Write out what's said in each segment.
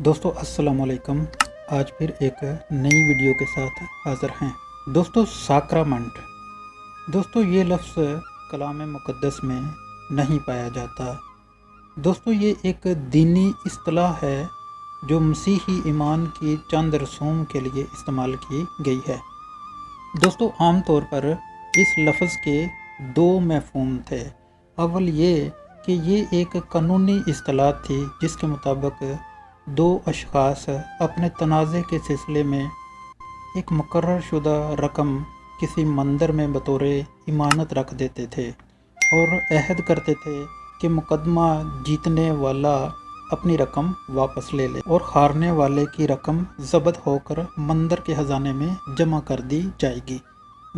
दोस्तों अस्सलाम वालेकुम। आज फिर एक नई वीडियो के साथ हाज़िर हैं। दोस्तों साक्रामेंट, दोस्तों ये लफ्ज़ कलाम मुक़द्दस में नहीं पाया जाता। दोस्तों ये एक दीनी इस्तिलाह है जो मसीही ईमान की चंद रसूम के लिए इस्तेमाल की गई है। दोस्तों आम तौर पर इस लफ्ज़ के दो मफ़हूम थे। अव्वल ये कि ये एक कानूनी इस्तिलाह थी जिसके मुताबिक दो अशख़ास अपने तनाज़े के सिलसिले में एक मुकर्रर शुदा रकम किसी मंदिर में बतौर इमानत रख देते थे और अहद करते थे कि मुकदमा जीतने वाला अपनी रकम वापस ले ले और हारने वाले की रकम ज़ब्त होकर मंदिर के ख़जाने में जमा कर दी जाएगी।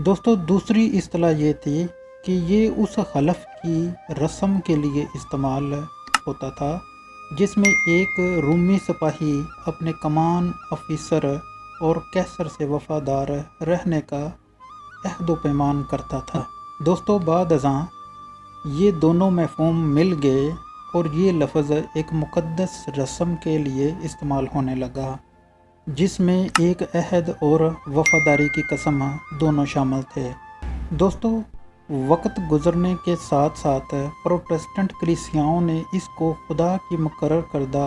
दोस्तों दूसरी इस्तिलाह ये थी कि ये उस हलफ की रस्म के लिए इस्तेमाल होता था जिसमें एक रूमी सिपाही अपने कमान ऑफिसर और कैसर से वफ़ादार रहने का अहद व पैमान करता था। दोस्तों बाद अज़ां ये दोनों मफ़हूम मिल गए और ये लफ्ज़ एक मुक़द्दस रस्म के लिए इस्तेमाल होने लगा जिसमें एक अहद और वफ़ादारी की कसम दोनों शामिल थे। दोस्तों वक्त गुज़रने के साथ साथ प्रोटेस्टेंट कलीसियाओं ने इसको खुदा की मुकर्रर करदा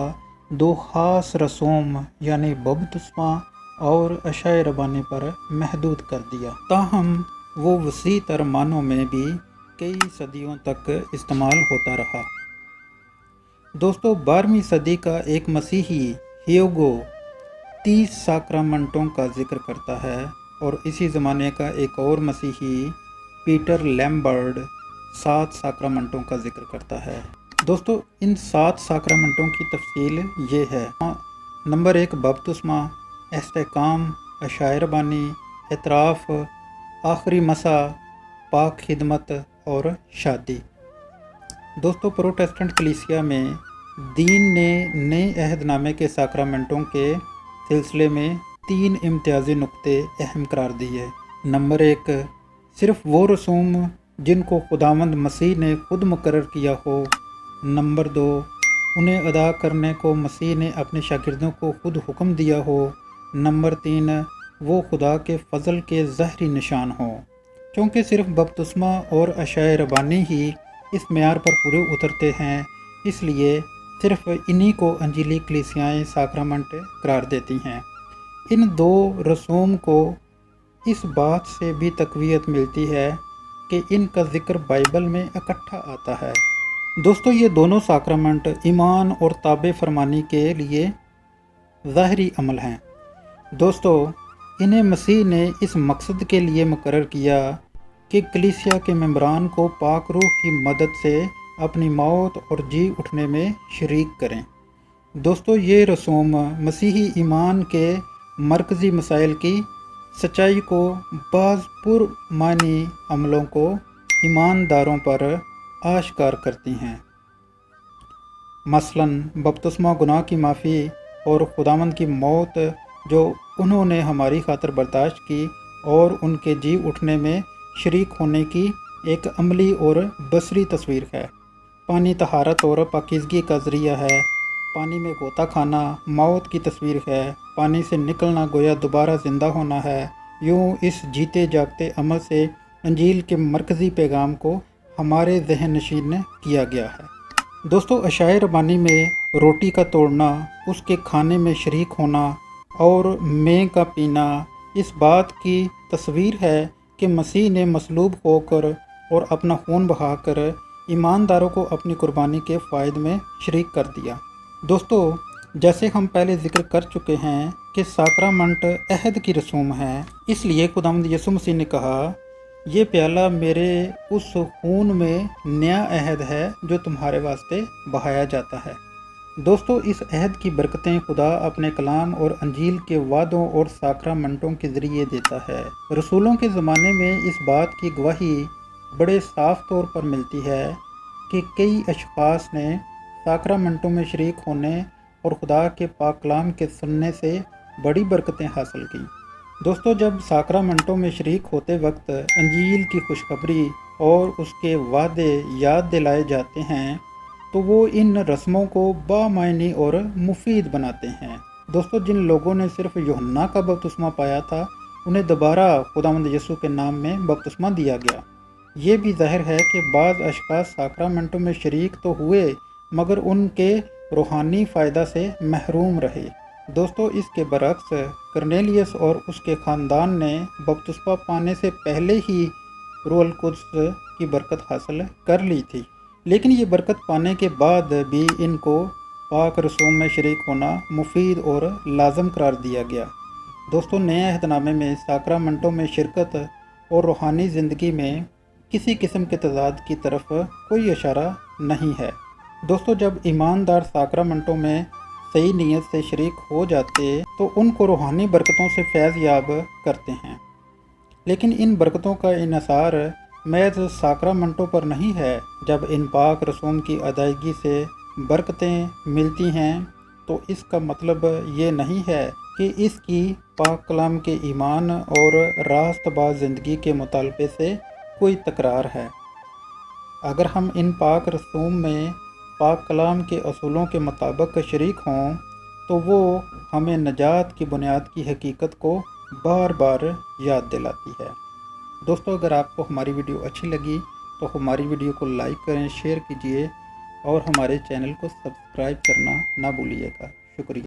दो ख़ास रसूम यानी बपतिस्मा और अशाए रबानी पर महदूद कर दिया। ताहम वो वसी तर मानों में भी कई सदियों तक इस्तेमाल होता रहा। दोस्तों 12वीं सदी का एक मसीही ह्यूगो 30 साक्रामेंटों का जिक्र करता है और इसी ज़माने का एक और मसीही पीटर लैम्बर्ड 7 साक्रामेंटों का जिक्र करता है। दोस्तों इन 7 साक्रामेंटों की तफसील ये है। नंबर 1 बपतिस्मा, इस्तेकाम, अशाए रबानी, एतराफ़, आखिरी मसा, पाक खिदमत और शादी। दोस्तों प्रोटेस्टेंट कलीसिया में दीन ने नए अहदनामे के साक्रामेंटों के सिलसिले में 3 इम्तियाज़ी नुक्ते अहम करार दिए। नंबर 1 सिर्फ़ वो रसूम जिनको खुदावंद मसीह ने खुद मुकर्रर किया हो। नंबर 2 उन्हें अदा करने को मसीह ने अपने शागिर्दों को खुद हुक्म दिया हो। नंबर 3 वो खुदा के फ़ज़ल के ज़ाहरी निशान हो। क्योंकि सिर्फ़ बपतिस्मा और अशाए रबानी ही इस मेयार पर पूरे उतरते हैं, इसलिए सिर्फ़ इन्हीं को अंजीली कलीसियाएँ साक्रामेंट करार देती हैं। इन दो रसूम को इस बात से भी तक़वियत मिलती है कि इनका ज़िक्र बाइबल में इकट्ठा आता है। दोस्तों ये दोनों साक्रामेंट ईमान और ताबे फरमानी के लिए ज़ाहरी अमल हैं। दोस्तों इन्हें मसीह ने इस मकसद के लिए मुकर्रर किया कि कलीसिया के मेंबरान को पाक रूह की मदद से अपनी मौत और जी उठने में शरीक करें। दोस्तों ये रसूम मसीही ईमान के मरकज़ी मसाइल की सच्चाई को बाज़ पुरमानी अमलों को ईमानदारों पर आश्कार करती हैं। मसलन बपतिस्मा गुनाह की माफ़ी और खुदावंद की मौत जो उन्होंने हमारी खातिर बर्दाश्त की और उनके जी उठने में शरीक होने की एक अमली और बसरी तस्वीर है। पानी तहारत और पाकीज़गी का ज़रिया है। पानी में गोता खाना मौत की तस्वीर है। पानी से निकलना गोया दोबारा ज़िंदा होना है। यूँ इस जीते जागते अमल से अंजील के मरकज़ी पैगाम को हमारे ज़हन नशीन किया गया है। दोस्तों अशाए रबानी में रोटी का तोड़ना, उसके खाने में शरीक होना और में का पीना इस बात की तस्वीर है कि मसीह ने मसलूब होकर और अपना खून बहाकर ईमानदारों को अपनी कुर्बानी के फ़ायदे में शरीक कर दिया। दोस्तों जैसे हम पहले ज़िक्र कर चुके हैं कि साक्रामेंट अहद की रसूम है, इसलिए खुदावंद यीशु मसीह ने कहा ये प्याला मेरे उस खून में नया अहद है जो तुम्हारे वास्ते बहाया जाता है। दोस्तों इस अहद की बरकतें खुदा अपने कलाम और अंजील के वादों और साक्रामेंटों के ज़रिए देता है। रसूलों के ज़माने में इस बात की गवाही बड़े साफ तौर पर मिलती है कि कई अशख़ास ने साक्रामेंटों में शरीक होने और खुदा के पाक कलाम के सुनने से बड़ी बरकतें हासिल की। दोस्तों जब साक्रामेंटों में शरीक होते वक्त अंजील की खुशखबरी और उसके वादे याद दिलाए जाते हैं तो वो इन रस्मों को बामायनी और मुफीद बनाते हैं। दोस्तों, जिन लोगों ने सिर्फ यूहन्ना का बपतिस्मा पाया था, उन्हें दोबारा खुदावंद यीशु के नाम में बपतिस्मा दिया गया। ये भी ज़ाहिर है कि बाज़ अशख़ास साक्रामेंटों में शरीक तो हुए मगर उनके रूहानी फ़ायदा से महरूम रहे। दोस्तों, इसके बरक्स करनेलियस और उसके ख़ानदान ने बपतिस्मा पाने से पहले ही रूहुल कुद्स की बरकत हासिल कर ली थी, लेकिन ये बरकत पाने के बाद भी इनको पाक रसूम में शरीक होना मुफीद और लाजम करार दिया गया। दोस्तों, नए अहदनामे में साक्रामेंटों में शिरकत और रूहानी ज़िंदगी में किसी किस्म के तज़ाद की तरफ कोई इशारा नहीं है। दोस्तों, जब ईमानदार साक्रामेंटों में सही नीयत से शरीक हो जाते तो उनको रूहानी बरकतों से फैज़ याब करते हैं, लेकिन इन बरकतों का इन्हिसार महज साक्रामेंटों पर नहीं है। जब इन पाक रसूम की अदायगी से बरकतें मिलती हैं तो इसका मतलब ये नहीं है कि इसकी पाक कलाम के ईमान और रास्तबाज ज़िंदगी के मुतालबे से कोई तकरार है। अगर हम इन पाक रसूम में पाक कलाम के असूलों के मुताबिक शरीक हों तो वो हमें नजात की बुनियाद की हकीकत को बार बार याद दिलाती है। दोस्तों, अगर आपको हमारी वीडियो अच्छी लगी तो हमारी वीडियो को लाइक करें, शेयर कीजिए और हमारे चैनल को सब्सक्राइब करना ना भूलिएगा। शुक्रिया।